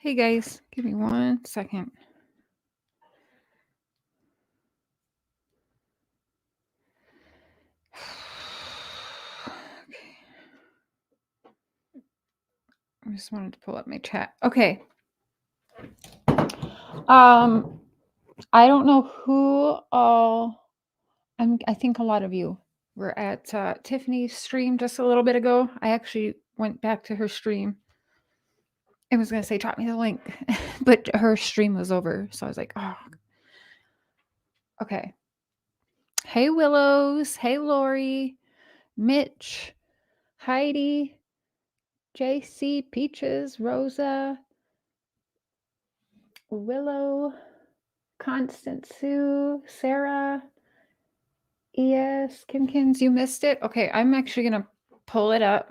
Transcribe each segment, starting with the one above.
Hey guys, give me 1 second. Okay. I just wanted to pull up my chat. Okay. I don't know who all I think a lot of you were at Tiffany's stream just a little bit ago. I actually went back to her stream. I was gonna say drop me the link, but her stream was over, so I was like, oh. Okay. Hey Willows, hey Lori, Mitch, Heidi, JC, Peaches, Rosa, Willow, Constant Sue, Sarah, ES, Kimkins, you missed it? Okay, I'm actually going to pull it up.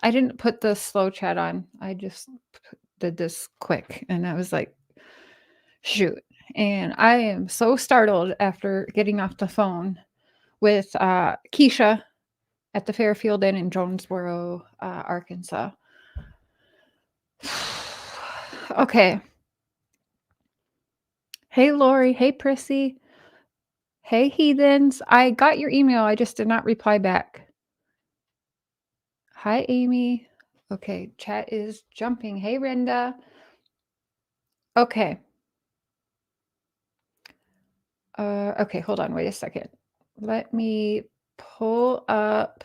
I didn't put the slow chat on. I just did this quick and I was like, shoot. And I am so startled after getting off the phone with Keisha at the Fairfield Inn in Jonesboro, Arkansas. Okay. Hey, Lori. Hey, Prissy. Hey, heathens. I got your email. I just did not reply back. Hi, Amy. Okay, chat is jumping. Hey, Renda. Okay. Okay, hold on. Wait a second. Let me pull up.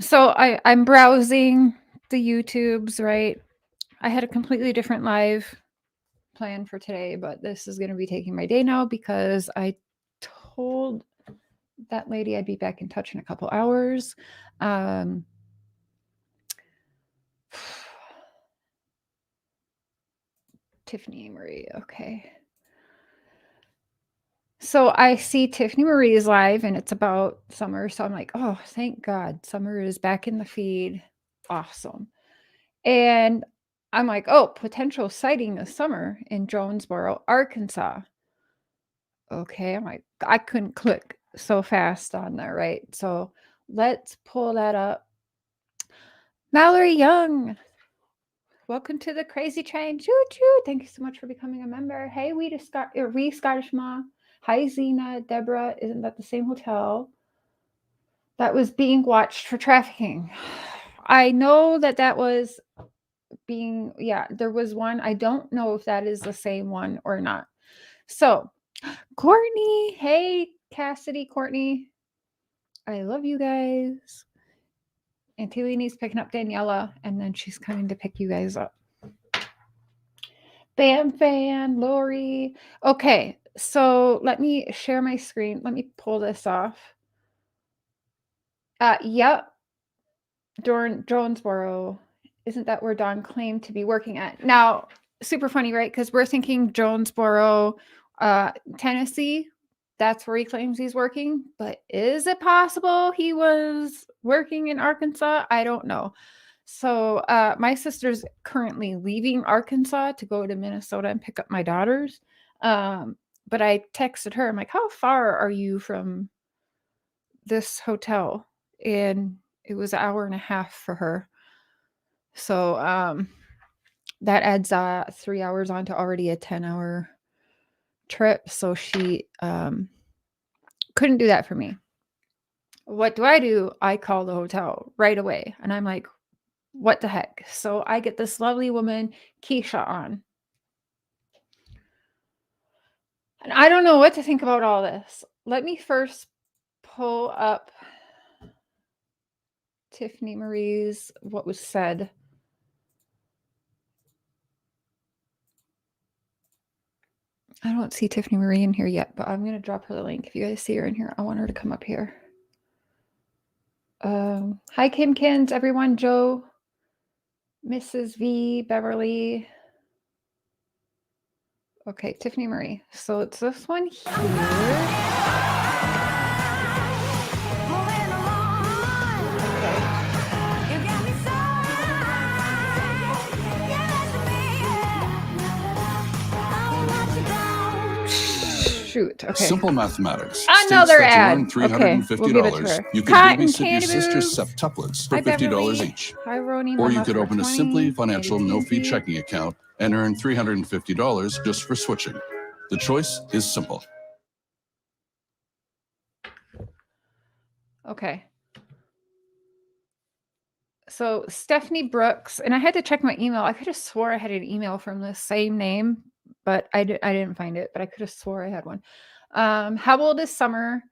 So I'm browsing the YouTubes, right? I had a completely different live plan for today, but this is going to be taking my day now because I told that lady I'd be back in touch in a couple hours. Tiffany Marie, okay. So I see Tiffany Marie is live and it's about Summer. So I'm like, oh, thank God. Summer is back in the feed. Awesome. And I'm like, oh, potential sighting of Summer in Jonesboro, Arkansas. Okay. I'm like, I couldn't click so fast on there, right? So let's pull that up. Mallory Young. Welcome to the Crazy Train. Choo choo. Thank you so much for becoming a member. Hey, we Scottish Ma. Hi, Zena. Deborah. Isn't that the same hotel that was being watched for trafficking? I know that was being, yeah, there was one. I don't know if that is the same one or not. So, Courtney. Hey, Cassidy, Courtney. I love you guys. Auntie Leanie's picking up Daniela, and then she's coming to pick you guys up. Bam Fan, Lori. Okay, so let me share my screen. Let me pull this off. Yep. Jonesboro. Isn't that where Don claimed to be working at? Now, super funny, right? Because we're thinking Jonesboro, Tennessee. That's where he claims he's working. But is it possible he was working in Arkansas? I don't know. So my sister's currently leaving Arkansas to go to Minnesota and pick up my daughters. But I texted her. I'm like, how far are you from this hotel? And it was an hour and a half for her. So that adds 3 hours onto already a 10-hour trip. So she couldn't do that for me. What do? I call the hotel right away. And I'm like, what the heck? So I get this lovely woman, Keisha, on. And I don't know what to think about all this. Let me first pull up Tiffany Marie's what was said. I don't see Tiffany Marie in here yet, but I'm going to drop her the link. If you guys see her in here, I want her to come up here. Hi, Kimkins, everyone. Joe, Mrs. V, Beverly. Okay, Tiffany Marie. So it's this one here. shoot. Okay. Simple mathematics. Another States that ad. to earn $350, okay, we'll give it to her. you could Cotton babysit your candy sister's boobs. septuplets for Hi, $50 Beverly. each. Hi, Roni. Or you Mama could for open a 20, Simply Financial maybe no-fee 50. checking account and earn $350 just for switching. The choice is simple. Okay. So Stephanie Brooks, and I had to check my email. I could have swore I had an email from the same name, but I didn't find it, but I could have swore I had one. How old is Summer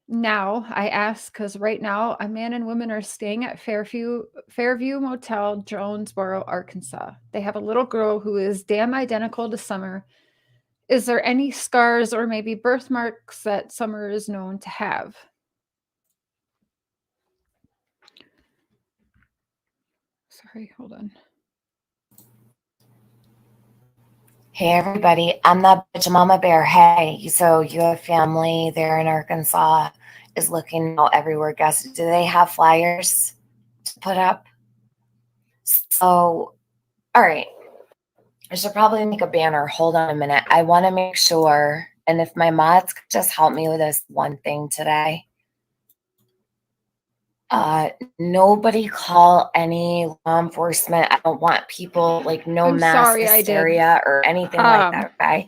now? I asked because right now a man and woman are staying at Fairview Motel, Jonesboro, Arkansas. They have a little girl who is damn identical to Summer. Is there any scars or maybe birthmarks that Summer is known to have? Sorry, hold on. Hey everybody, I'm that bitch Mama Bear. Hey, so you have family there in Arkansas is looking out everywhere. Guess, do they have flyers to put up? So, all right, I should probably make a banner. Hold on a minute. I want to make sure, and if my mods could just help me with this one thing today. Nobody call any law enforcement. I don't want people like no mass hysteria or anything like that, okay?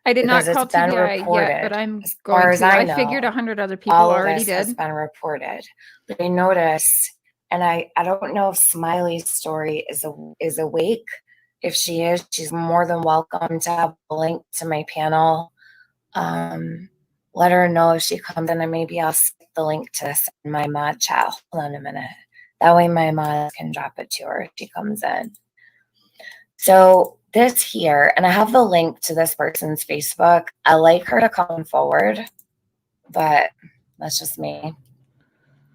I did Because not call it's been TBI reported, yet, but I'm as far going as to. I I know, figured 100 other people all of already this did. has been reported. But I notice, and I don't know if Smiley's story is awake. If she is, she's more than welcome to have a link to my panel. Let her know if she comes in, and maybe I'll stick the link to this in my mod chat. Hold on a minute. That way my mod can drop it to her if she comes in. So this here, and I have the link to this person's Facebook. I like her to come forward, but that's just me.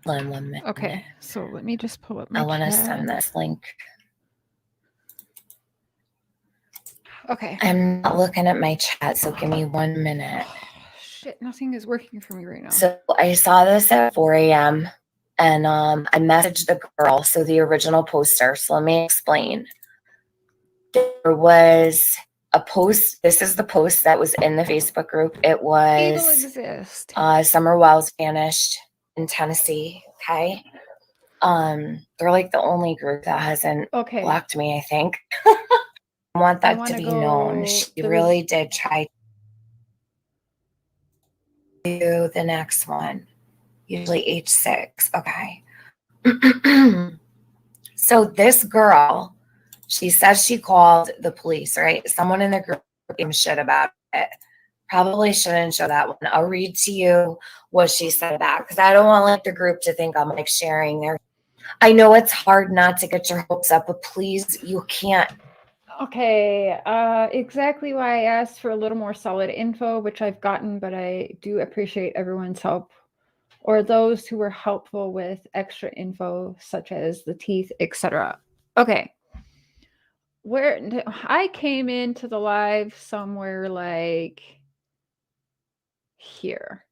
1 minute. Okay, so let me just pull up my I want to chat. send this link. Okay. I'm not looking at my chat, so give me 1 minute. Shit, nothing is working for me right now. So I saw this at 4 a.m. and I messaged the girl, so the original poster. So let me explain. There was a post. This is the post that was in the Facebook group. It was Able exist. Summer Wells vanished in Tennessee. Okay. They're like the only group that hasn't blocked me, I think. I want that to be known. She really did try to do the next one. Usually H6. Okay. So this girl, she says she called the police, right? Someone in the group gave shit about it. Probably shouldn't show that one. I'll read to you what she said about, because I don't want like the group to think I'm like sharing their. I know it's hard not to get your hopes up, but please, you can't. Okay, exactly why I asked for a little more solid info, which I've gotten, but I do appreciate everyone's help, or those who were helpful with extra info, such as the teeth, etc. Okay. Where I came into the live somewhere like here.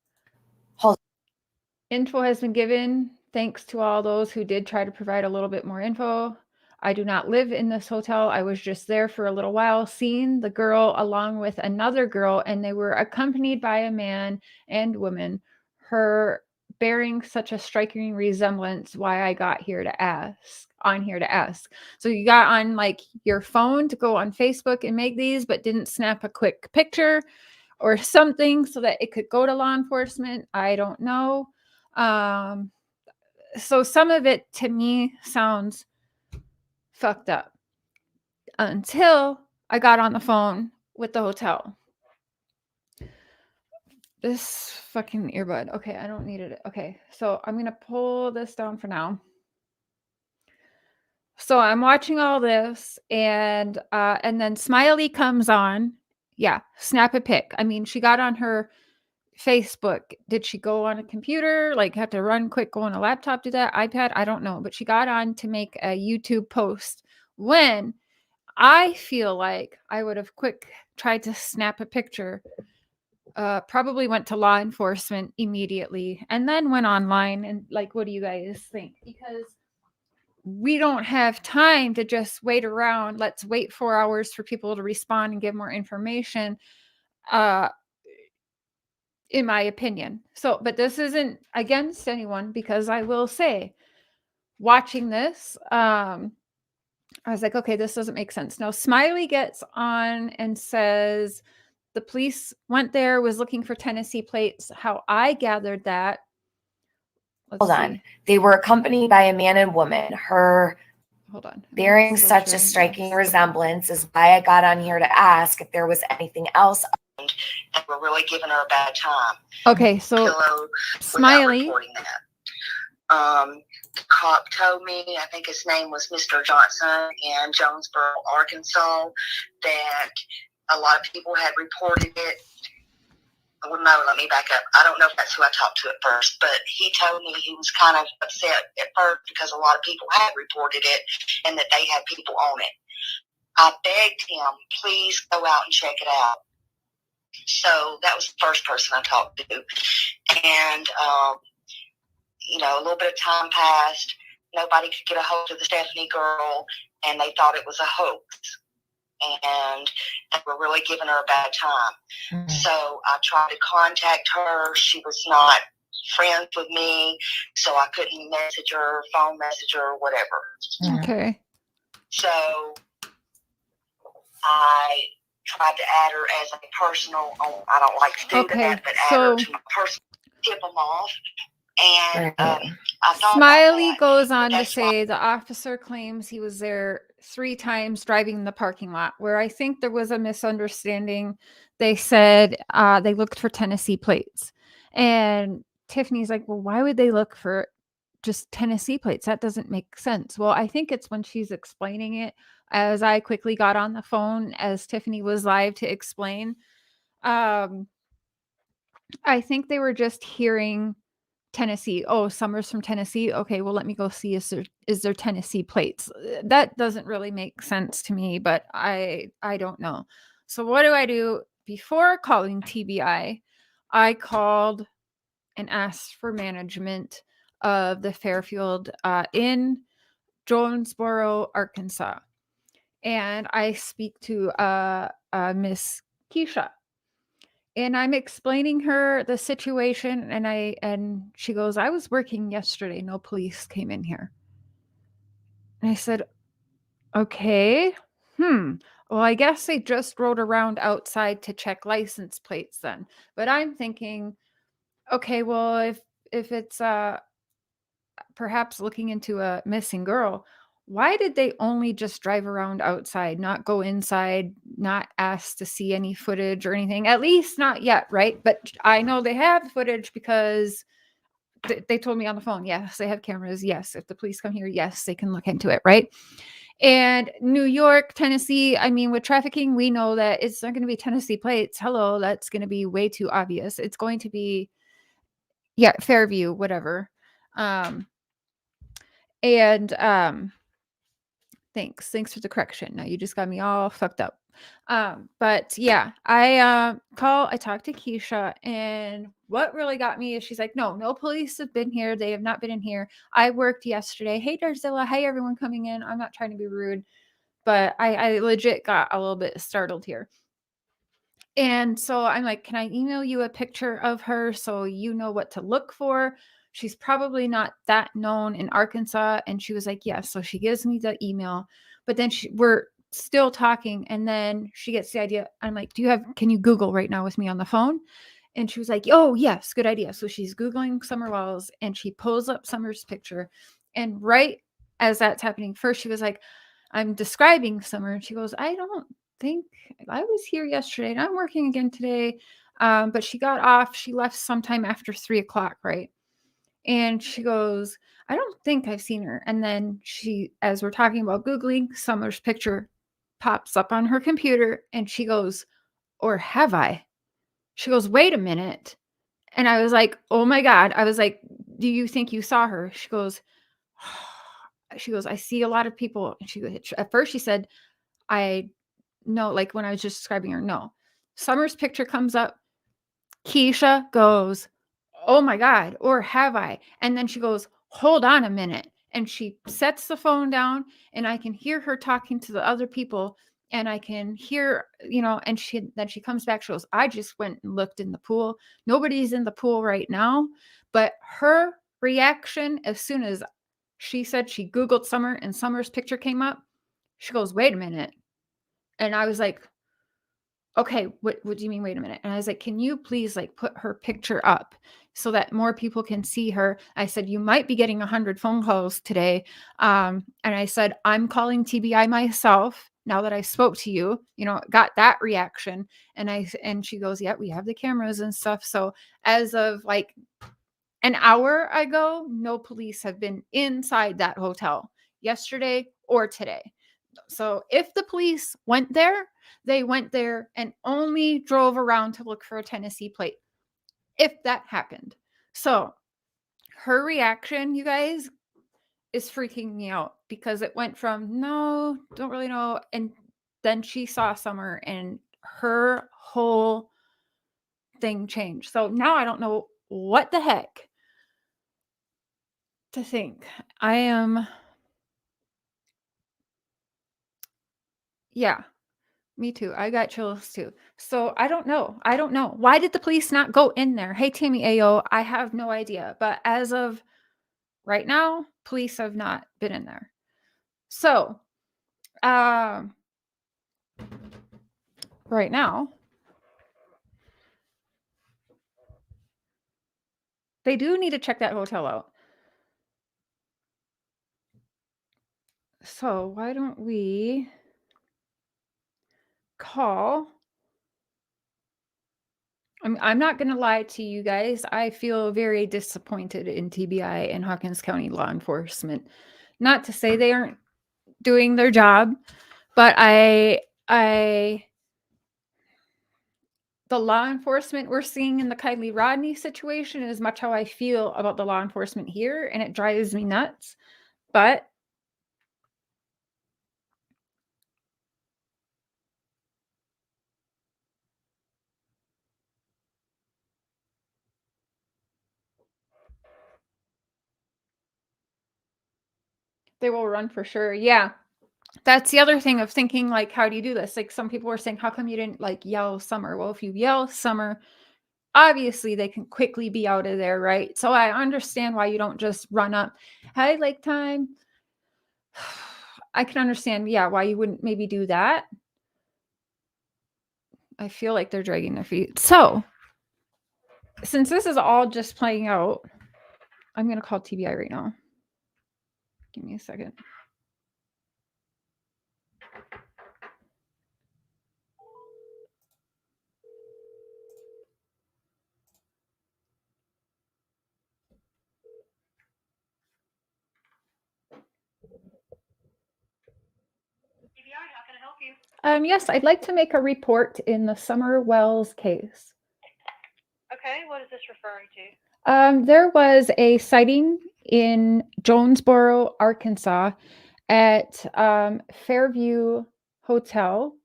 Info has been given. Thanks to all those who did try to provide a little bit more info. I do not live in this hotel. I was just there for a little while, seeing the girl along with another girl, and they were accompanied by a man and woman. Her bearing such a striking resemblance, why I got here to ask. So you got on like your phone to go on Facebook and make these, but didn't snap a quick picture or something so that it could go to law enforcement. I don't know. So some of it to me sounds fucked up until I got on the phone with the hotel. This fucking earbud. Okay, I don't need it. Okay, so I'm gonna pull this down for now. So I'm watching all this, and then Smiley comes on. Yeah, snap a pic. I mean, she got on her Facebook. Did she go on a computer? Like have to run quick, go on a laptop, do that, iPad? I don't know. But she got on to make a YouTube post when I feel like I would have quick tried to snap a picture. Probably went to law enforcement immediately and then went online and like, what do you guys think? Because we don't have time to just wait around. Let's wait 4 hours for people to respond and give more information. in my opinion. So, but this isn't against anyone, because I will say, watching this, I was like, okay, this doesn't make sense. Now, Smiley gets on and says the police went there, was looking for Tennessee plates. How I gathered that. Hold on. They were accompanied by a man and woman. Her Hold on. bearing such a striking resemblance is why I got on here to ask if there was anything else. And we're really giving her a bad time. Okay, so Smiley. The cop told me, I think his name was Mr. Johnson in Jonesboro, Arkansas, that a lot of people had reported it. Well, no, let me back up. I don't know if that's who I talked to at first, but he told me he was kind of upset at first because a lot of people had reported it and that they had people on it. I begged him, please go out and check it out. So that was the first person I talked to. And, you know, a little bit of time passed. Nobody could get a hold of the Stephanie girl, and they thought it was a hoax. And they were really giving her a bad time. Mm-hmm. So I tried to contact her. She was not friends with me, so I couldn't message her, phone message her, or whatever. Okay. So I tried to add her as a personal, I don't like to do that, but add her to my personal, tip them off. And I thought Smiley goes on to say the officer claims he was there 3 times driving the parking lot, where I think there was a misunderstanding. They said they looked for Tennessee plates. And Tiffany's like, well, why would they look for just Tennessee plates? That doesn't make sense. Well, I think it's when she's explaining it, as I quickly got on the phone as Tiffany was live to explain. I think they were just hearing Tennessee. Oh, Summer's from Tennessee. Okay, well, let me go see is there Tennessee plates. That doesn't really make sense to me, but I don't know. So what do? Before calling TBI, I called and asked for management of the Fairfield in Jonesboro, Arkansas. And I speak to Miss Keisha. And I'm explaining her the situation, and she goes, I was working yesterday. No police came in here. And I said, okay. Well, I guess they just rode around outside to check license plates then. But I'm thinking, okay, well, if it's perhaps looking into a missing girl, why did they only just drive around outside, not go inside, not ask to see any footage or anything? At least not yet, right? But I know they have footage because they told me on the phone, yes, they have cameras. Yes, if the police come here, yes, they can look into it, right? And New York, Tennessee, I mean, with trafficking, we know that it's not going to be Tennessee plates. Hello, that's going to be way too obvious. It's going to be, Fairview, whatever. Thanks for the correction. Now you just got me all fucked up. But yeah, I talked to Keisha, and what really got me is she's like, no police have been here. They have not been in here. I worked yesterday. Hey, Darzilla. Hey, everyone coming in. I'm not trying to be rude, but I legit got a little bit startled here. And so I'm like, can I email you a picture of her so you know what to look for? She's probably not that known in Arkansas. And she was like, yes. So she gives me the email, but then we're still talking. And then she gets the idea. I'm like, can you Google right now with me on the phone? And she was like, oh yes, good idea. So she's Googling Summer Wells, and she pulls up Summer's picture. And right as that's happening, first she was like, I'm describing Summer. And she goes, I don't think I was here yesterday and I'm working again today. But she got off. She left sometime after 3:00, right? And she goes, I don't think I've seen her. And then as we're talking about Googling, Summer's picture pops up on her computer, and she goes, or have I? She goes, wait a minute. And I was like, oh my God. I was like, do you think you saw her? She goes, I see a lot of people. And she goes, at first she said, no, like when I was just describing her, no. Summer's picture comes up. Keisha goes, oh my God, or have I? And then she goes, hold on a minute. And she sets the phone down, and I can hear her talking to the other people. and I can hear, and then she comes back, she goes, I just went and looked in the pool. Nobody's in the pool right now. But her reaction, as soon as she said she Googled Summer and Summer's picture came up, she goes, wait a minute. And I was like, okay, what do you mean, wait a minute? And I was like, can you please like put her picture up so that more people can see her? I said, you might be getting 100 phone calls today. And I said, I'm calling TBI myself now that I spoke to you, got that reaction. And she goes, yeah, we have the cameras and stuff. So as of like an hour ago, no police have been inside that hotel yesterday or today. So if the police went there, they went there and only drove around to look for a Tennessee plate, if that happened. So her reaction, you guys, is freaking me out because it went from no, don't really know. And then she saw Summer and her whole thing changed. So now I don't know what the heck to think. Yeah. Me too. I got chills too. So I don't know. Why did the police not go in there? Hey, Tammy Ayo, I have no idea. But as of right now, police have not been in there. So, right now, they do need to check that hotel out. So why don't we call? I'm not going to lie to you guys. I feel very disappointed in TBI and Hawkins County law enforcement. Not to say they aren't doing their job, but the law enforcement we're seeing in the Kylie Rodney situation is much how I feel about the law enforcement here, and it drives me nuts. But they will run for sure. Yeah. That's the other thing of thinking, like, how do you do this? Like, some people are saying, how come you didn't like yell Summer? Well, if you yell Summer, obviously they can quickly be out of there, right? So I understand why you don't just run up, hey, lake time. I can understand, yeah, why you wouldn't maybe do that. I feel like they're dragging their feet. So since this is all just playing out, I'm going to call TBI right now. Give me a second. Yes, I'd like to make a report in the Summer Wells case. Okay, what is this referring to? There was a sighting in Jonesboro, Arkansas at Fairview Hotel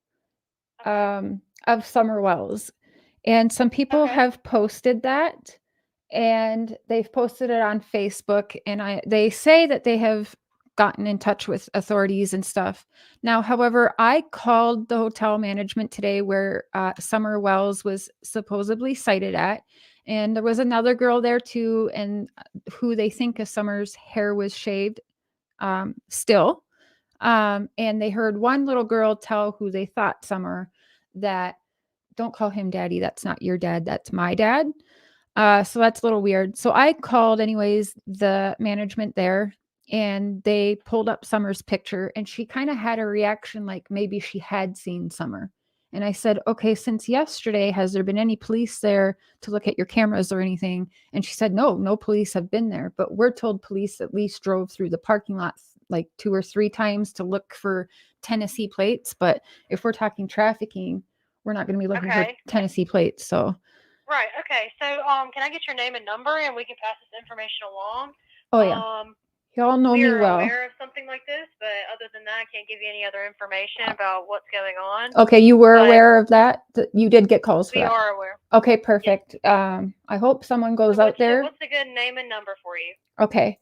of Summer Wells. And some people have posted that, and they've posted it on Facebook, and they say that they have gotten in touch with authorities and stuff. Now, however, I called the hotel management today where Summer Wells was supposedly sighted at, and there was another girl there too, and who they think of Summer's hair was shaved still. And they heard one little girl tell who they thought Summer that, don't call him daddy. That's not your dad. That's my dad. So that's a little weird. So I called anyways, the management there, and they pulled up Summer's picture, and she kind of had a reaction like maybe she had seen Summer. And I said, okay, since yesterday, has there been any police there to look at your cameras or anything? And she said, no police have been there, but we're told police at least drove through the parking lot like 2 or 3 times to look for Tennessee plates. But if we're talking trafficking, we're not going to be looking for Tennessee plates. So. Right. Okay. So, can I get your name and number, and we can pass this information along? Oh yeah. Y'all know me well. We're aware of something like this, but other than that, I can't give you any other information about what's going on. Okay, you were aware of that? You did get calls for that? We are aware. Okay, perfect. Yes. I hope someone goes out there. What's a good name and number for you? Okay.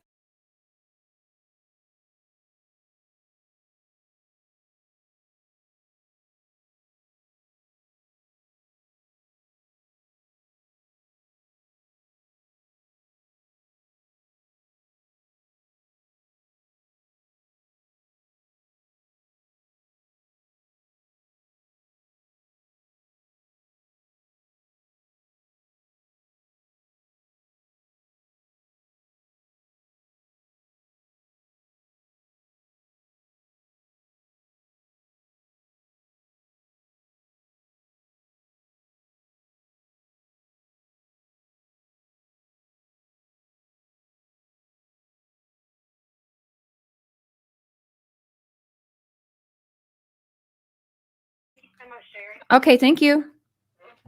so much, Sherry. Okay, thank you.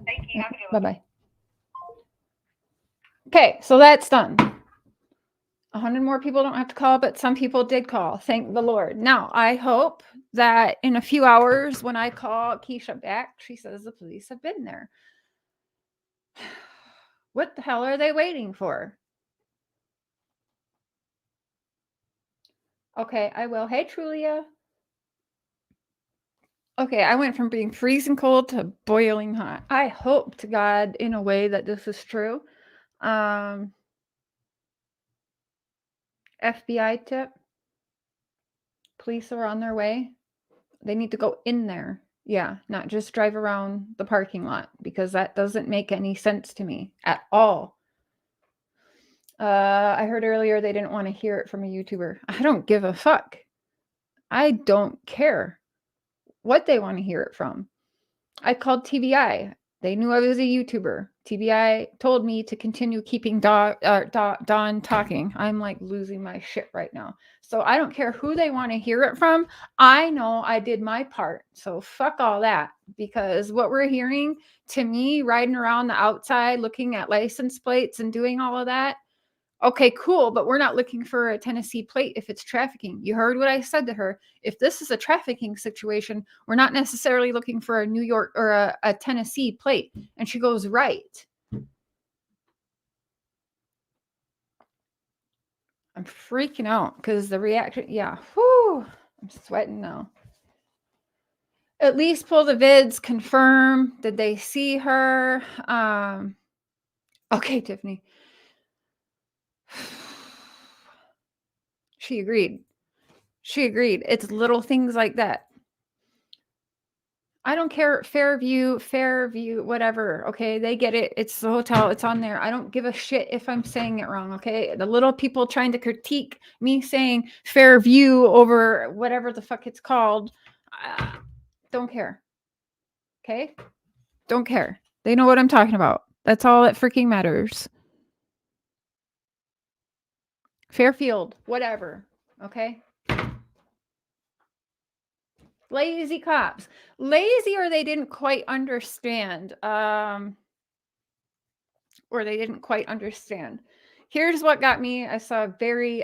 Thank you. Have a good one. Bye-bye. Okay, so that's done. 100 more people don't have to call, but some people did call. Thank the Lord. Now, I hope that in a few hours when I call Keisha back, she says the police have been there. What the hell are they waiting for? Okay, I will. Hey, Trulia. Okay, I went from being freezing cold to boiling hot. I hope to God in a way that this is true. FBI tip. Police are on their way. They need to go in there. Yeah, not just drive around the parking lot, because that doesn't make any sense to me at all. I heard earlier they didn't want to hear it from a YouTuber. I don't give a fuck. I don't care what they want to hear it from. I called TBI. They knew I was a YouTuber. TBI told me to continue keeping Dawn talking. I'm like losing my shit right now. So I don't care who they want to hear it from. I know I did my part. So fuck all that. Because what we're hearing, to me, riding around the outside, looking at license plates and doing all of that, okay, cool, but we're not looking for a Tennessee plate if it's trafficking. You heard what I said to her. If this is a trafficking situation, we're not necessarily looking for a New York or a Tennessee plate. And she goes, right. I'm freaking out because the reaction, yeah, whew, I'm sweating now. At least pull the vids, confirm. Did they see her? Okay, Tiffany. She agreed. She agreed. It's little things like that. I don't care. Fairview, whatever. Okay, they get it. It's the hotel. It's on there. I don't give a shit if I'm saying it wrong. Okay, the little people trying to critique me saying Fairview over whatever the fuck it's called. Don't care. Okay, don't care. They know what I'm talking about. That's all that freaking matters. Fairfield, whatever. Okay. Lazy cops. Lazy, or they didn't quite understand. Or they didn't quite understand. Here's what got me. I saw very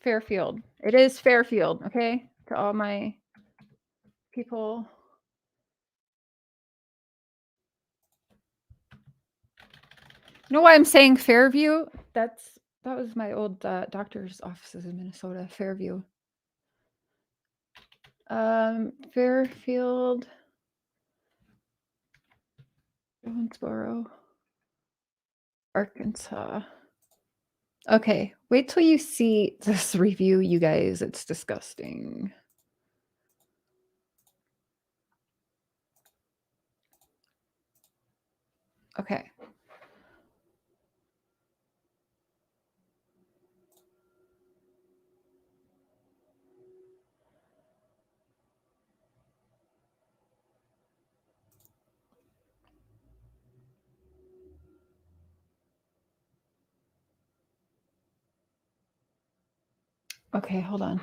Fairfield. It is Fairfield, okay? To all my people. You know why I'm saying Fairview? That was my old doctor's offices in Minnesota, Fairview. Fairfield, Jonesboro, Arkansas. Okay, wait till you see this review, you guys. It's disgusting. Okay. Okay, hold on.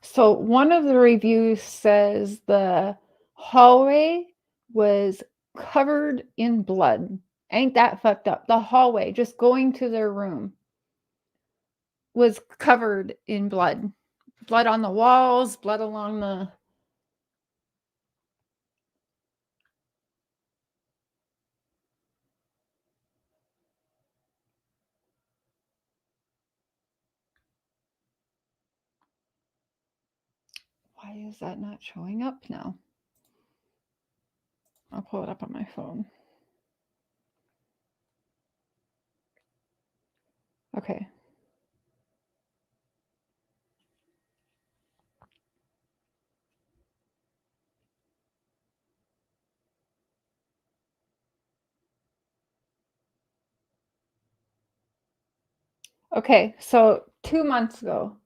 So one of the reviews says the hallway was covered in blood. Ain't that fucked up? The hallway, just going to their room, was covered in blood. Blood on the walls, blood along the... Why is that not showing up now? I'll pull it up on my phone. Okay. Okay, so 2 months ago,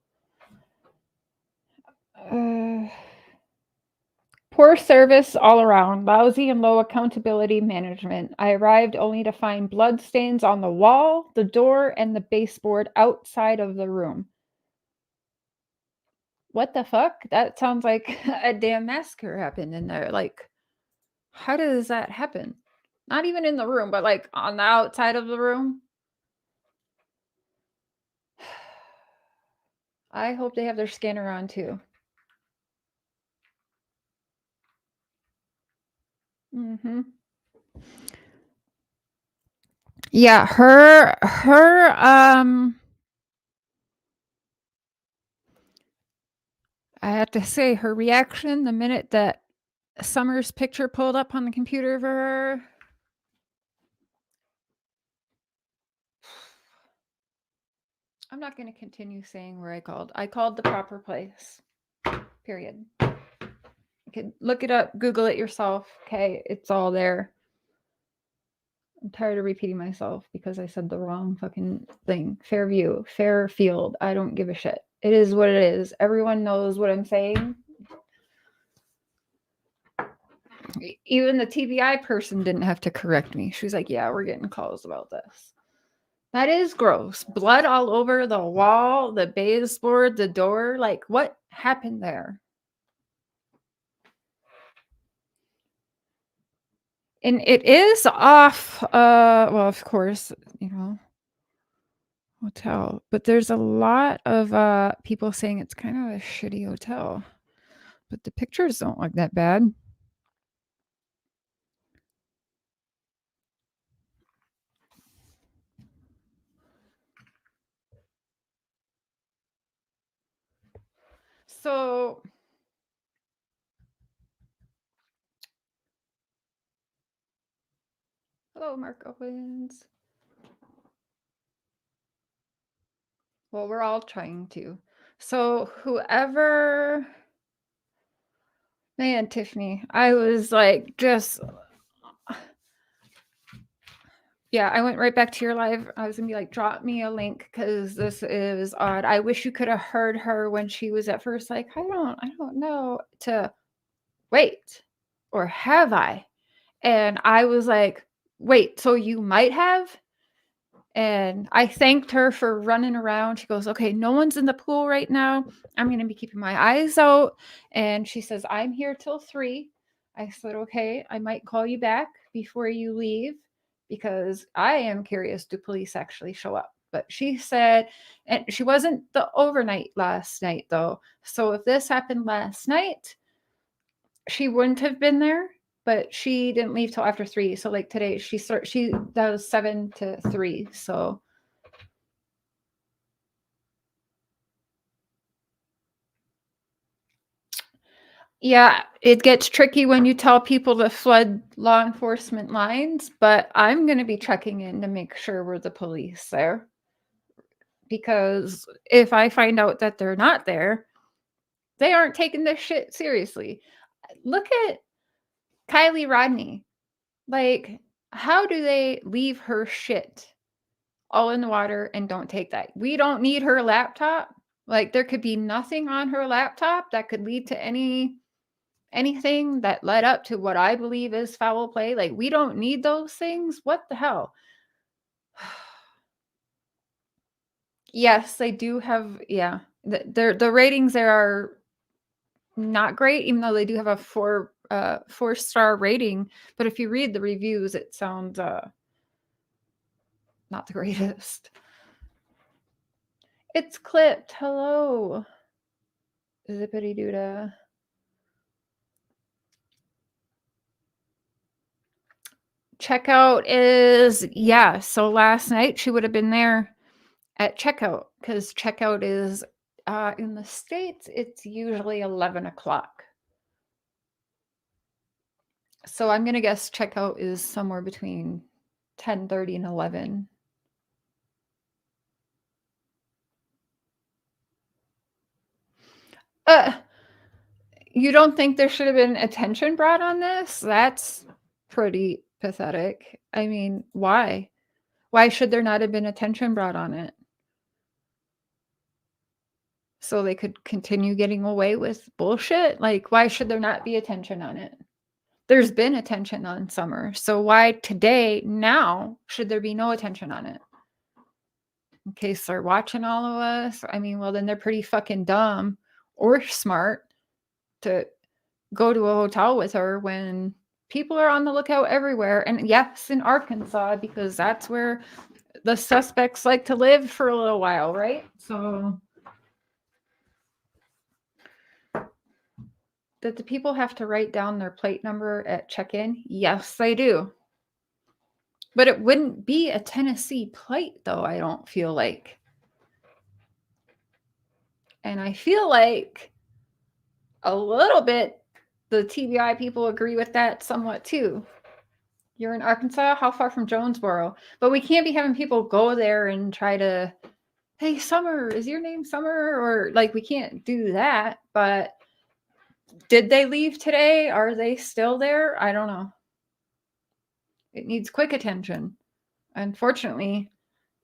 Poor service all around, lousy and low accountability management. I arrived only to find blood stains on the wall, the door, and the baseboard outside of the room. What the fuck? That sounds like a damn massacre happened in there. Like, how does that happen? Not even in the room, but like on the outside of the room. I hope they have their scanner on too. Mm-hmm. Yeah, I have to say her reaction the minute that Summer's picture pulled up on the computer for her. I'm not going to continue saying where I called. I called the proper place. Period. You can look it up, Google it yourself. Okay, it's all there. I'm tired of repeating myself because I said the wrong fucking thing. Fairview, Fairfield. I don't give a shit. It is what it is. Everyone knows what I'm saying. Even the TBI person didn't have to correct me. She was like, yeah, we're getting calls about this. That is gross. Blood all over the wall, the baseboard, the door. Like, what happened there? And it is off, well, of course, you know, hotel. But there's a lot of people saying it's kind of a shitty hotel. But the pictures don't look that bad. So hello, Mark Owens. Well, we're all trying to. So whoever, man, Tiffany, I was like, just, yeah, I went right back to your live. I was gonna be like, drop me a link because this is odd. I wish you could have heard her when she was at first like, I don't know, to wait, or have I? And I was like, wait, so you might have? And I thanked her for running around. She goes, okay, no one's in the pool right now. I'm going to be keeping my eyes out. And she says, I'm here till 3. I said, okay, I might call you back before you leave because I am curious, do police actually show up? But she said, and she wasn't the overnight last night though. So if this happened last night, she wouldn't have been there, but she didn't leave till after 3. So like today she does 7 to 3. So yeah, it gets tricky when you tell people to flood law enforcement lines, but I'm going to be checking in to make sure we're the police there. Because if I find out that they're not there, they aren't taking this shit seriously. Look at Kylie Rodney. Like, how do they leave her shit all in the water and don't take that? We don't need her laptop. Like, there could be nothing on her laptop that could lead to anything that led up to what I believe is foul play. Like, we don't need those things. What the hell? Yes, they do have, yeah. The ratings there are not great, even though they do have a 4-star rating. But if you read the reviews, it sounds not the greatest. It's clipped. Hello. Zippity doodah. Checkout is, yeah. So last night she would have been there at checkout because checkout is in the States, it's usually 11 o'clock. So I'm going to guess checkout is somewhere between 10:30 and 11. You don't think there should have been attention brought on this? That's pretty pathetic. I mean, why? Why should there not have been attention brought on it? so they could continue getting away with bullshit? Like, why should there not be attention on it? There's been attention on Summer. So why today, now, should there be no attention on it? In case they're watching all of us. I mean, well, then they're pretty fucking dumb or smart to go to a hotel with her when people are on the lookout everywhere. And yes, in Arkansas, because that's where the suspects like to live for a little while, right? So did the people have to write down their plate number at check-in? Yes, they do. But it wouldn't be a Tennessee plate, though, I don't feel like. And I feel like a little bit the TBI people agree with that somewhat, too. You're in Arkansas? How far from Jonesboro? But we can't be having people go there and try to, hey, Summer, is your name Summer? Or, like, we can't do that. But did they leave today? Are they still there? I don't know. It needs quick attention. Unfortunately,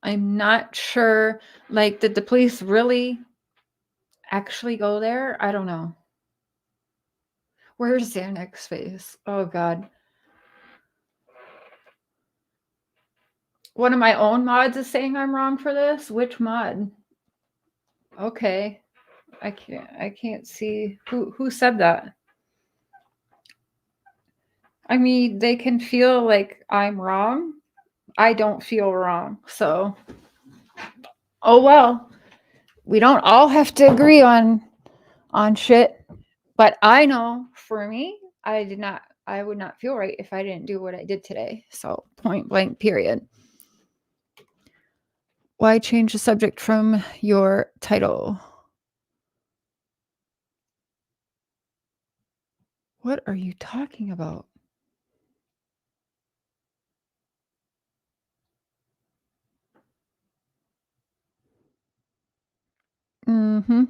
I'm not sure. Like, did the police really actually go there? I don't know. Where's Xanax face? Oh, God. One of my own mods is saying I'm wrong for this. Which mod? Okay. I can't see who said that. I mean, they can feel like I'm wrong. I don't feel wrong. So, oh well. We don't all have to agree on shit. But I know for me, I would not feel right if I didn't do what I did today. So, point blank, period. Why change the subject from your title? What are you talking about? Mm-hmm.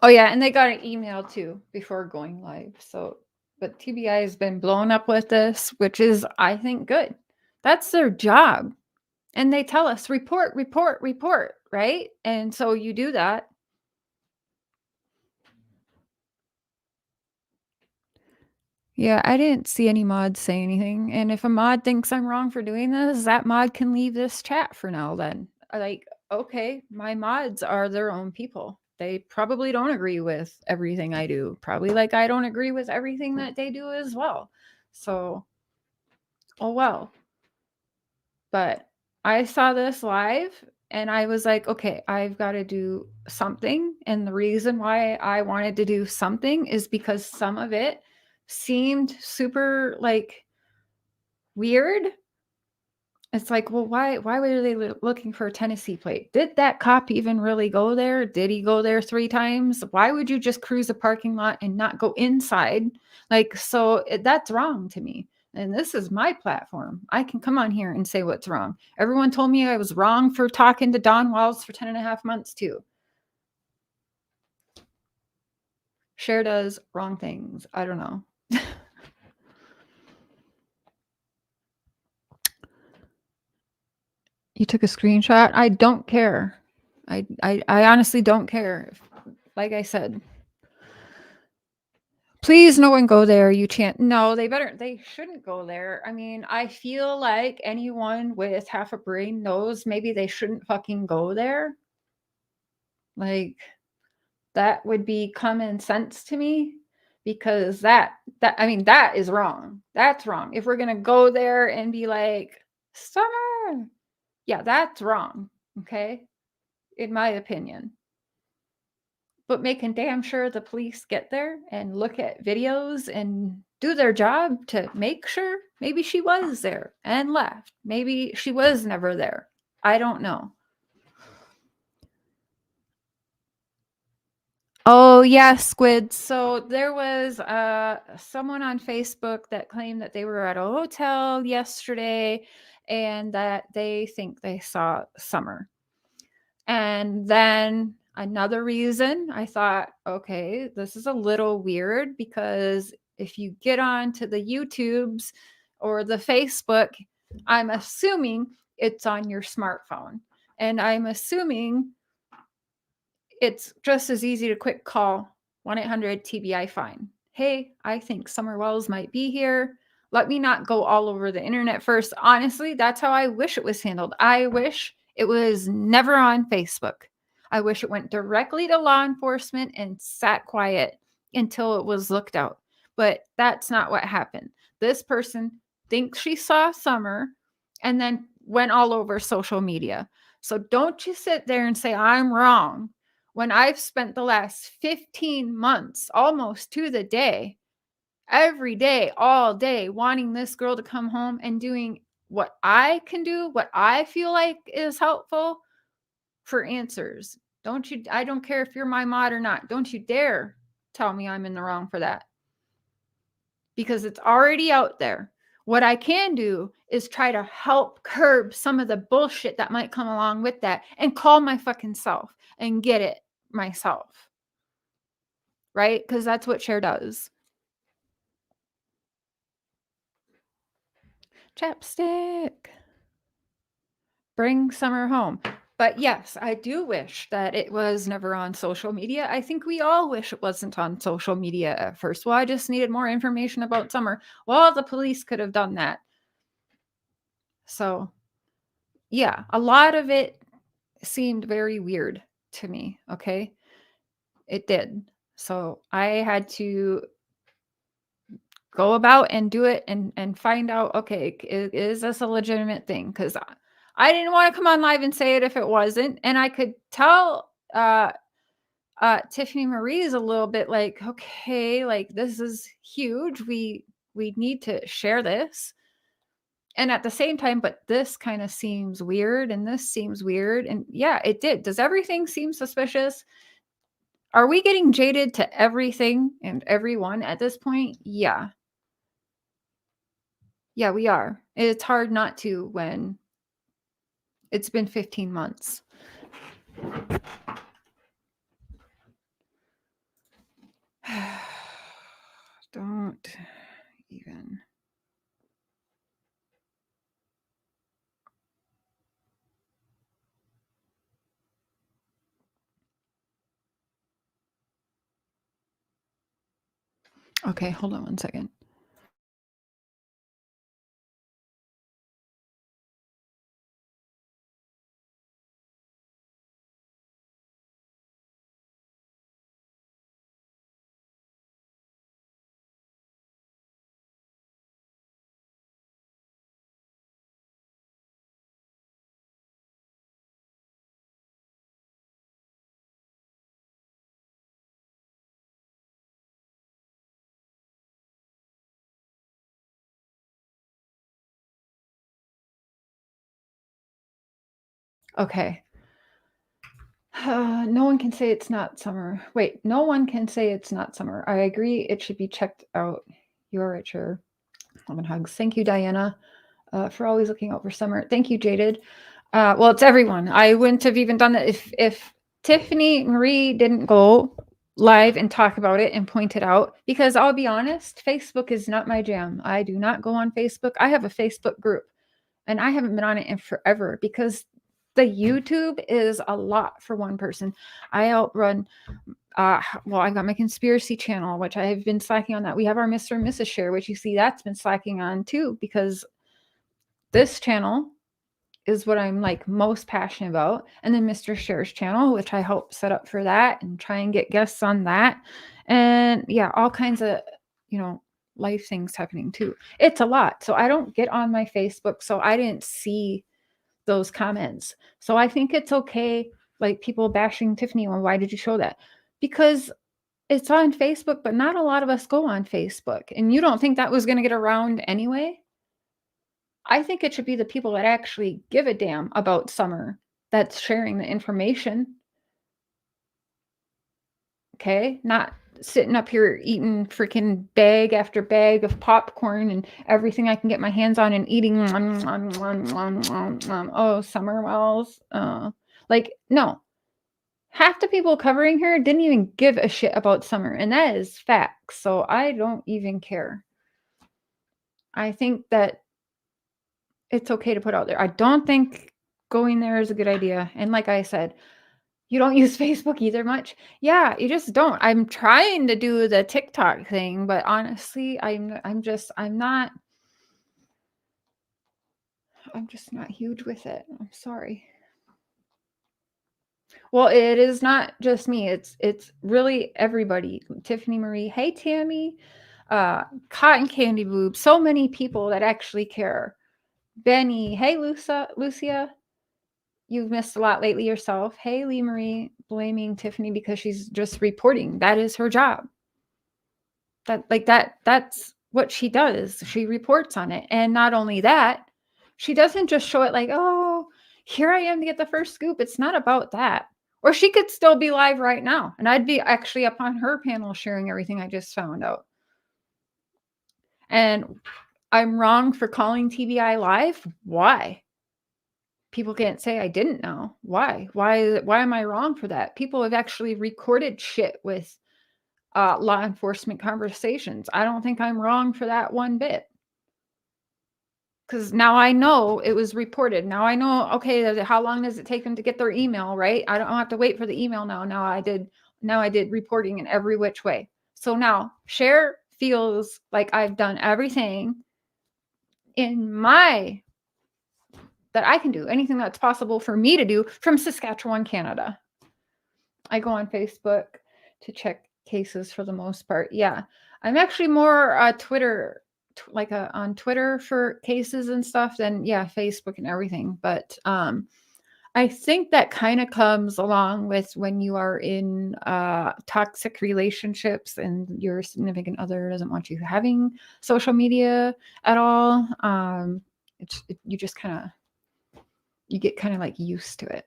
Oh, yeah, and they got an email, too, before going live. So, but TBI has been blown up with this, which is, I think, good. That's their job. And they tell us, report, report, report, right? And so you do that. Yeah, I didn't see any mods say anything. And if a mod thinks I'm wrong for doing this, that mod can leave this chat for now then. Like, okay, my mods are their own people. They probably don't agree with everything I do. Probably like I don't agree with everything that they do as well. So, oh well. But I saw this live and I was like, okay, I've got to do something. And the reason why I wanted to do something is because some of it seemed super like weird. It's like, well, why were they looking for a Tennessee plate? Did that cop even really go there? Did he go there 3 times? Why would you just cruise a parking lot and not go inside? Like, so that's wrong to me. And this is my platform. I can come on here and say what's wrong. Everyone told me I was wrong for talking to Don Walls for 10 and a half months too. Cher does wrong things. I don't know. You took a screenshot? I don't care. I honestly don't care. Like I said, please no one go there. You can't. No, they shouldn't go there. I mean, I feel like anyone with half a brain knows maybe they shouldn't fucking go there. Like, that would be common sense to me, because that is wrong. That's wrong. If we're going to go there and be like, Summer, yeah, that's wrong. Okay. In my opinion. But making damn sure the police get there and look at videos and do their job to make sure maybe she was there and left. Maybe she was never there. I don't know. Oh, yeah, Squid. So there was someone on Facebook that claimed that they were at a hotel yesterday and that they think they saw Summer. And then another reason I thought, okay, this is a little weird, because if you get on to the YouTubes or the Facebook, I'm assuming it's on your smartphone. And I'm assuming it's just as easy to quick call 1-800 TBI FIND. Hey, I think Summer Wells might be here. Let me not go all over the internet first. Honestly, that's how I wish it was handled. I wish it was never on Facebook. I wish it went directly to law enforcement and sat quiet until it was looked out. But that's not what happened. This person thinks she saw Summer and then went all over social media. So don't you sit there and say I'm wrong when I've spent the last 15 months, almost to the day, every day, all day, wanting this girl to come home and doing what I can do, what I feel like is helpful for answers. I don't care if you're my mod or not. Don't you dare tell me I'm in the wrong for that. Because it's already out there. What I can do is try to help curb some of the bullshit that might come along with that and call my fucking self and get it myself. Right? Because that's what Cher does. Chapstick. Bring Summer home. But yes, I do wish that it was never on social media. I think we all wish it wasn't on social media at first. Well, I just needed more information about Summer. Well, the police could have done that. So, yeah, a lot of it seemed very weird to me, okay? It did. So, I had to go about and do it and find out, okay, is this a legitimate thing? Because I didn't want to come on live and say it if it wasn't. And I could tell Tiffany Marie is a little bit like, okay, like this is huge. We need to share this. And at the same time, but this kind of seems weird and this seems weird. And yeah, it did. Does everything seem suspicious? Are we getting jaded to everything and everyone at this point? Yeah. Yeah, we are. It's hard not to when it's been 15 months. Don't even. Okay, hold on one second. Okay. No one can say it's not summer. Wait, no one can say it's not summer. I agree. It should be checked out. You're at ChəR. Love and hugs. Thank you, Diana, for always looking out for summer. Thank you, Jaded. Well, it's everyone. I wouldn't have even done that if Tiffany Marie didn't go live and talk about it and point it out, because I'll be honest, Facebook is not my jam. I do not go on Facebook. I have a Facebook group and I haven't been on it in forever because the YouTube is a lot for one person. I outrun, well, I got my conspiracy channel, which I have been slacking on that. We have our Mr. and Mrs. Cher, which you see that's been slacking on too, because this channel is what I'm like most passionate about. And then Mr. Cher's channel, which I help set up for that and try and get guests on that. And yeah, all kinds of, life things happening too. It's a lot. So I don't get on my Facebook. So I didn't see those comments. So I think it's okay, like people bashing Tiffany, well, why did you show that? Because it's on Facebook, but not a lot of us go on Facebook. And you don't think that was going to get around anyway? I think it should be the people that actually give a damn about summer that's sharing the information. Okay? Not sitting up here eating freaking bag after bag of popcorn and everything I can get my hands on and eating. Oh, Summer Wells. Like, no. Half the people covering her didn't even give a shit about summer. And that is facts. So I don't even care. I think that it's okay to put out there. I don't think going there is a good idea. And like I said, you don't use Facebook either much. Yeah, you just don't. I'm trying to do the TikTok thing, but honestly, I'm just not huge with it. I'm sorry. Well, it is not just me. It's really everybody. Tiffany Marie, hey Tammy, Cotton Candy Boob, so many people that actually care. Benny, hey Lucia, you've missed a lot lately yourself. Hey Lee Marie, blaming Tiffany because she's just reporting. That is her job. That's what she does. She reports on it. And not only that, she doesn't just show it like, oh, here I am to get the first scoop. It's not about that. Or she could still be live right now. And I'd be actually up on her panel sharing everything I just found out. And I'm wrong for calling TBI live. Why? People can't say I didn't know. Why? Why am I wrong for that? People have actually recorded shit with law enforcement conversations. I don't think I'm wrong for that one bit. Because now I know it was reported. Now I know, okay, how long does it take them to get their email, right? I don't have to wait for the email now. Now I did reporting in every which way. So now ChəR feels like I've done everything in that I can do, anything that's possible for me to do from Saskatchewan, Canada. I go on Facebook to check cases for the most part. Yeah, I'm actually more Twitter, on Twitter for cases and stuff than Facebook and everything. But I think that kind of comes along with when you are in toxic relationships and your significant other doesn't want you having social media at all. You just you get kind of like used to it.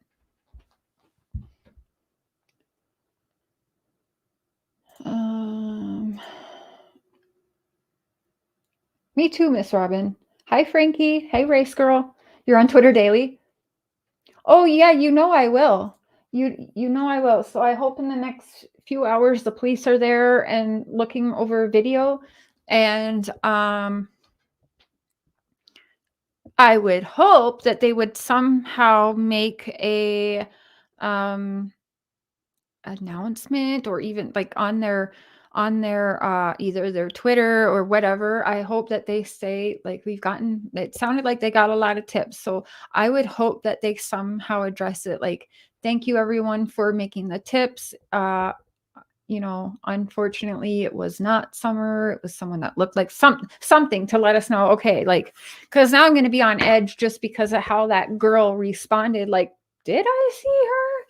Me too, Miss Robin. Hi, Frankie. Hey, Race Girl. You're on Twitter daily. Oh yeah, you know I will. You know I will. So I hope in the next few hours the police are there and looking over video, and I would hope that they would somehow make a announcement, or even like on their either their Twitter or whatever. I hope that they say, like, it sounded like they got a lot of tips. So I would hope that they somehow address it. Like, thank you everyone for making the tips. Unfortunately it was not Summer. It was someone that looked like something to let us know. Okay. Like, cause now I'm going to be on edge just because of how that girl responded. Like, did I see her?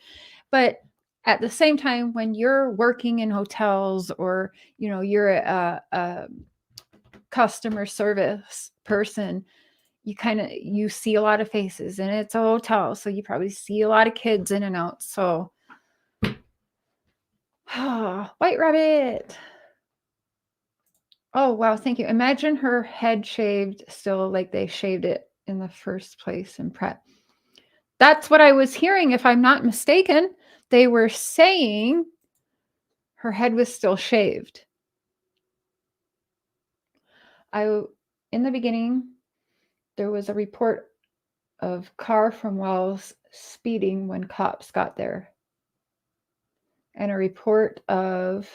But at the same time, when you're working in hotels, or, you're a customer service person, you see a lot of faces, and it's a hotel. So you probably see a lot of kids in and out. So, White Rabbit. Oh, wow. Thank you. Imagine her head shaved still like they shaved it in the first place in Pret. That's what I was hearing, if I'm not mistaken. They were saying her head was still shaved. In the beginning, there was a report of car from Wells speeding when cops got there, and a report of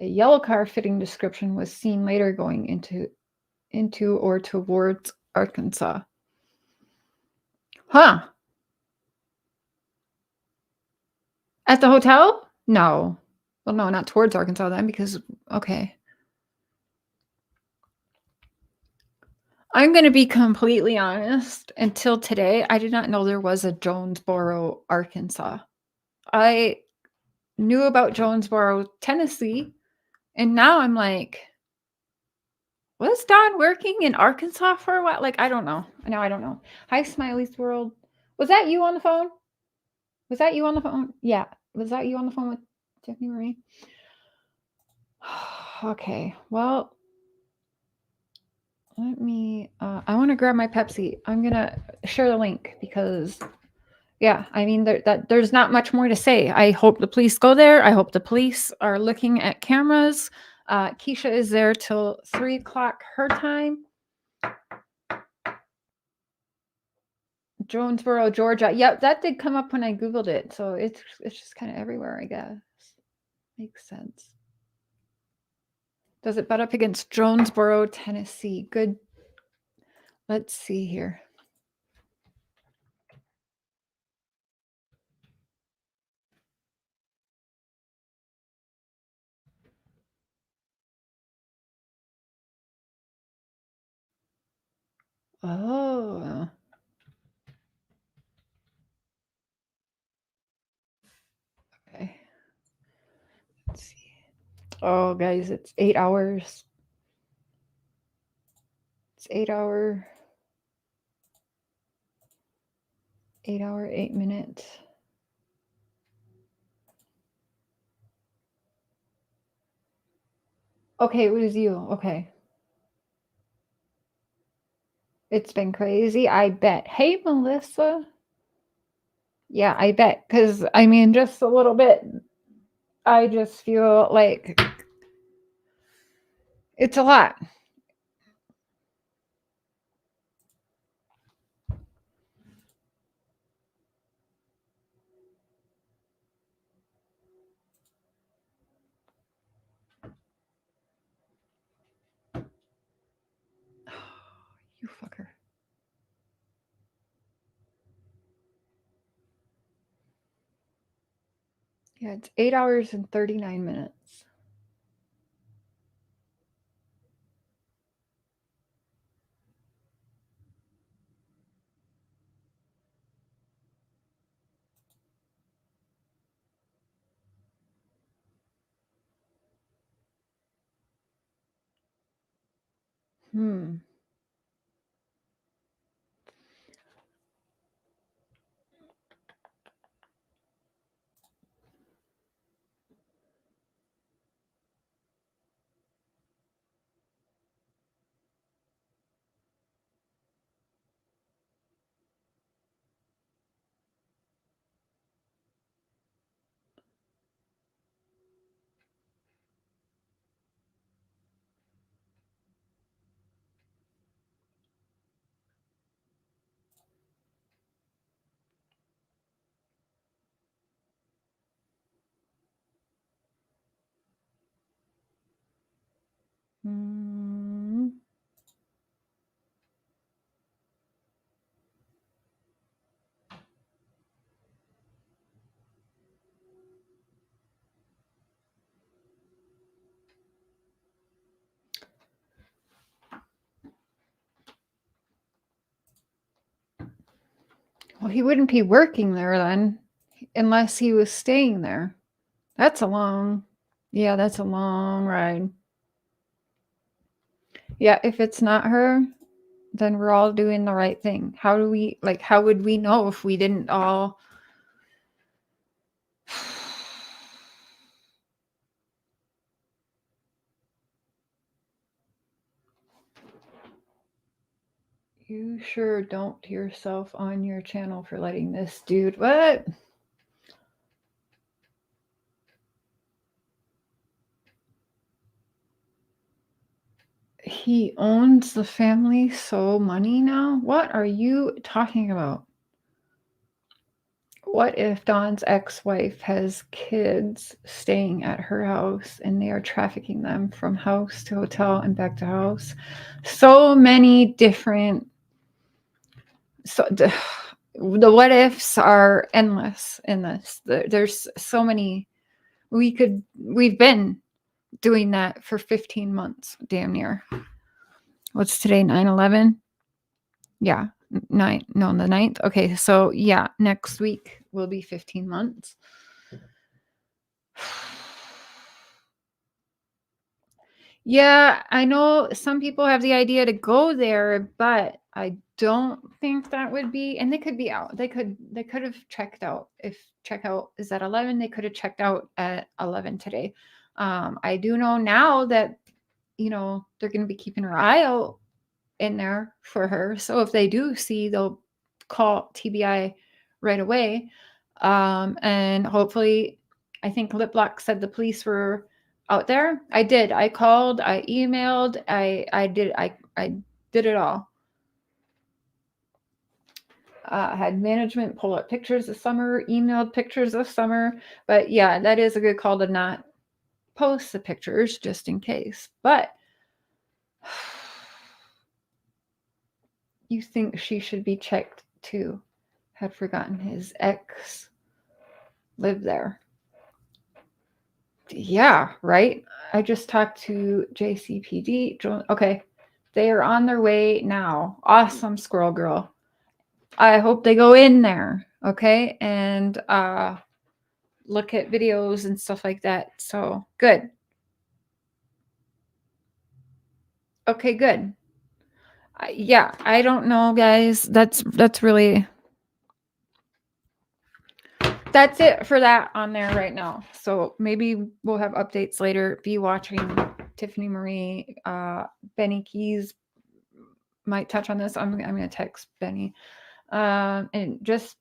a yellow car fitting description was seen later going into or towards Arkansas. Huh. At the hotel? No. Well, no, not towards Arkansas then, because, okay. I'm going to be completely honest. Until today, I did not know there was a Jonesboro, Arkansas. I knew about Jonesboro, Tennessee, and now I'm like, was Don working in Arkansas for a while? Like, I don't know. Now I don't know. Hi, Smiley's World. Was that you on the phone? Was that you on the phone? Yeah. Was that you on the phone with Tiffany Marie? Okay. Well, let me, I want to grab my Pepsi. I'm going to share the link because, yeah, I mean, there's not much more to say. I hope the police go there. I hope the police are looking at cameras. Keisha is there till 3 o'clock her time. Jonesboro, Georgia. Yep, that did come up when I Googled it. So it's just kind of everywhere, I guess. Makes sense. Does it butt up against Jonesboro, Tennessee? Good. Let's see here. Oh. Okay. Let's see. Oh, guys, it's 8 hours. It's 8 hour. 8 hour, 8 minutes. Okay, it was you. Okay. It's been crazy, I bet. Hey, Melissa. Yeah, I bet. Because, I mean, just a little bit, I just feel like it's a lot. You fucker. Yeah, it's 8 hours and 39 minutes. Hmm. Hmm. Well, he wouldn't be working there then, unless he was staying there. That's a long, yeah, that's a long ride. Yeah, if it's not her, then we're all doing the right thing. How do we, like, how would we know if we didn't all... You sure don't yourself on your channel for letting this dude... What? He owns the family so money now? What are you talking about? What if Don's ex-wife has kids staying at her house and they are trafficking them from house to hotel and back to house? So many different... So the what ifs are endless in this. There's so many. We've been doing that for 15 months, damn near. What's today, 9/11? Yeah, the 9th. Okay, so yeah, next week will be 15 months. Yeah, I know some people have the idea to go there, but I don't think that would be, and they could be out. They could have checked out. If checkout is at 11, they could have checked out at 11 today. I do know now that, you know, they're going to be keeping her eye out in there for her. So if they do see, they'll call TBI right away. And hopefully, I think Liplock said the police were out there. I did. I called, I emailed, I did it all. had management pull up pictures of Summer, emailed pictures of Summer. But yeah, that is a good call to not post the pictures just in case. But you think she should be checked too. Had forgotten his ex lived there. Yeah, right? I just talked to JCPD. Okay, they are on their way now. Awesome, Squirrel Girl. I hope they go in there, okay? And look at videos and stuff like that. So, good. Okay, good. Yeah, I don't know, guys. That's really... That's it for that on there right now. So maybe we'll have updates later. Be watching. Tiffany Marie, Benny Keys might touch on this. I'm going to text Benny. And just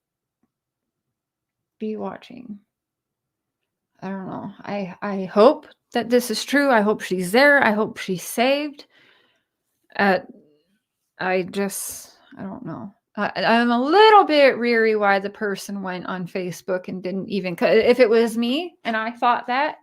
be watching. I don't know. I hope that this is true. I hope she's there. I hope she's saved. I don't know. I'm a little bit weary why the person went on Facebook and didn't even, if it was me and I thought that,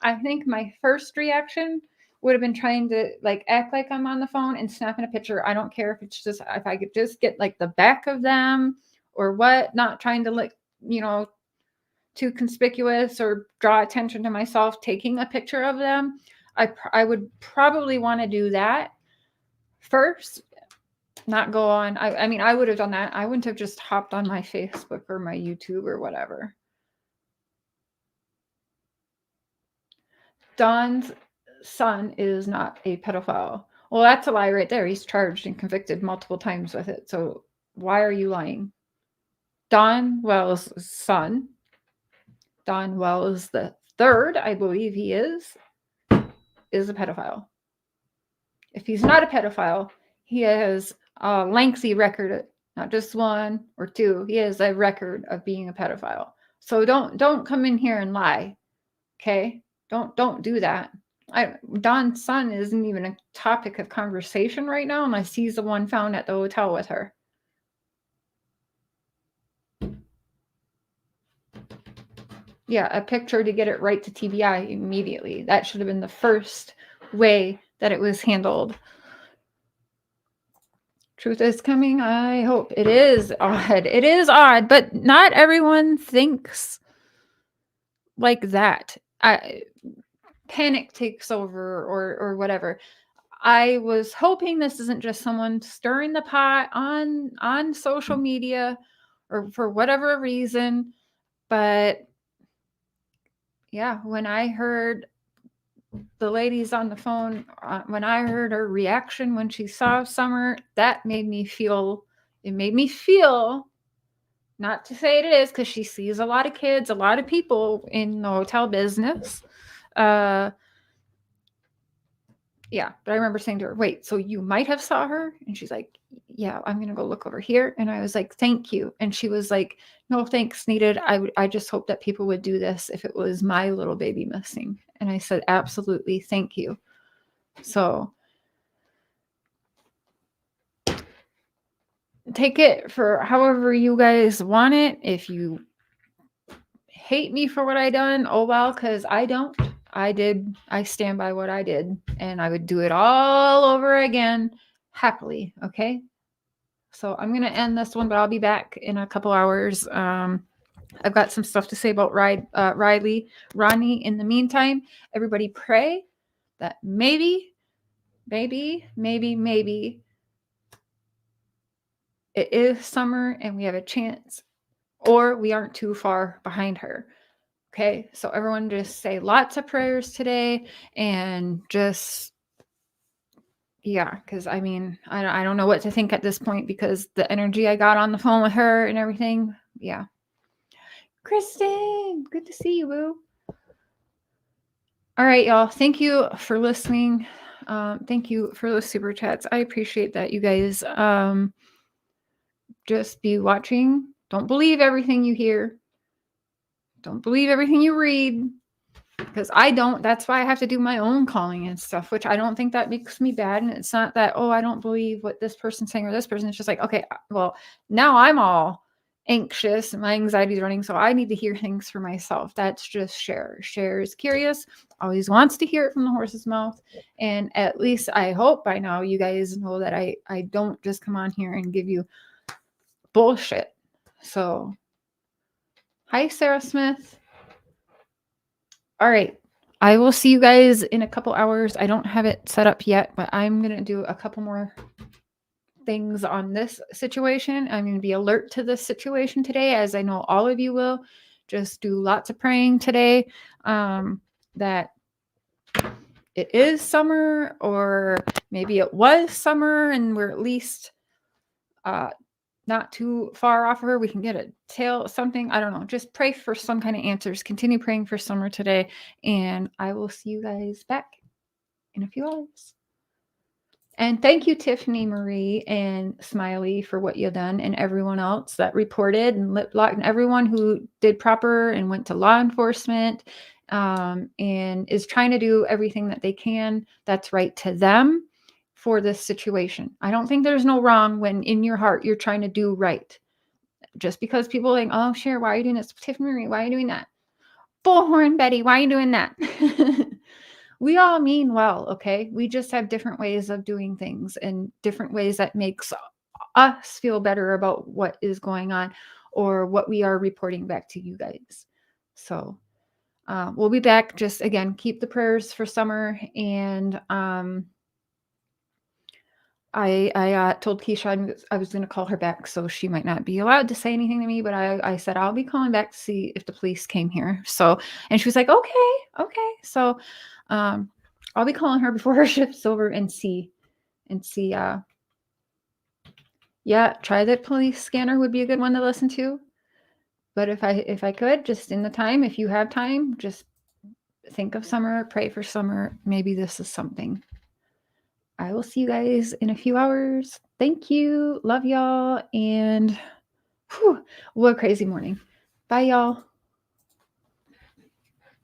I think my first reaction would have been trying to like act like I'm on the phone and snapping a picture. I don't care if it's just, if I could just get like the back of them or what, not trying to look, too conspicuous or draw attention to myself taking a picture of them. I would probably want to do that first. Not go on. I mean, I would have done that. I wouldn't have just hopped on my Facebook or my YouTube or whatever. Don's son is not a pedophile. Well, that's a lie right there. He's charged and convicted multiple times with it. So why are you lying? Don Wells' son, Don Wells the third, I believe he is a pedophile. If he's not a pedophile, he has a lengthy record, not just one or two. He has a record of being a pedophile. So don't come in here and lie. Okay? Don't do that. Don's son isn't even a topic of conversation right now unless he's the one found at the hotel with her. Yeah, a picture to get it right to TBI immediately. That should have been the first way that it was handled. Truth is coming. I hope. It is odd. It is odd, but not everyone thinks like that. Panic takes over or whatever. I was hoping this isn't just someone stirring the pot on social media or for whatever reason. But yeah, when I heard the ladies on the phone, when I heard her reaction when she saw Summer, that made me feel, not to say it is, because she sees a lot of kids, a lot of people in the hotel business. Yeah, but I remember saying to her, wait, so you might have saw her? And she's like, yeah, I'm going to go look over here. And I was like, thank you. And she was like, no, thanks needed. I just hope that people would do this if it was my little baby missing. And I said, absolutely. Thank you. So take it for however you guys want it. If you hate me for what I done, oh well, because I don't. I stand by what I did, and I would do it all over again happily. Okay. So I'm going to end this one, but I'll be back in a couple hours. I've got some stuff to say about Ronnie. In the meantime, everybody pray that maybe it is Summer and we have a chance, or we aren't too far behind her. Okay, so everyone just say lots of prayers today and just, yeah, because I mean, I don't know what to think at this point because the energy I got on the phone with her and everything. Yeah. Kristen, good to see you, boo. All right, y'all. Thank you for listening. Thank you for those super chats. I appreciate that, you guys. Just be watching. Don't believe everything you hear. Don't believe everything you read. because I don't, that's why I have to do my own calling and stuff, which I don't think that makes me bad. And it's not that, oh, I don't believe what this person's saying or this person. It's just like, okay, well, now I'm all anxious and my anxiety is running. So I need to hear things for myself. That's just Cher. Cher is curious, always wants to hear it from the horse's mouth. And at least I hope by now you guys know that I don't just come on here and give you bullshit. So, hi, Sarah Smith. All right. I will see you guys in a couple hours. I don't have it set up yet, but I'm going to do a couple more things on this situation. I'm going to be alert to this situation today, as I know all of you will. Just do lots of praying today that it is summer, or maybe it was summer and we're at least not too far off of her. We can get a tail, something. I don't know. Just pray for some kind of answers. Continue praying for summer today. And I will see you guys back in a few hours. And thank you, Tiffany Marie and Smiley, for what you've done, and everyone else that reported and lip locked, and everyone who did proper and went to law enforcement and is trying to do everything that they can that's right to them for this situation. I don't think there's no wrong when in your heart you're trying to do right. Just because people are like, oh, Cher, why are you doing this? Tiffany Marie, why are you doing that? Bullhorn Betty, why are you doing that? We all mean well, okay? We just have different ways of doing things and different ways that makes us feel better about what is going on or what we are reporting back to you guys. So we'll be back. Just, again, keep the prayers for summer. And I told Keisha I was going to call her back, so she might not be allowed to say anything to me, but I said I'll be calling back to see if the police came here. So, and she was like, okay. So I'll be calling her before her shift's over and see. Yeah, try the police scanner would be a good one to listen to. But if I could, just in the time, if you have time, just think of summer, pray for summer. Maybe this is something. I will see you guys in a few hours. Thank you. Love y'all. And what a crazy morning. Bye, y'all.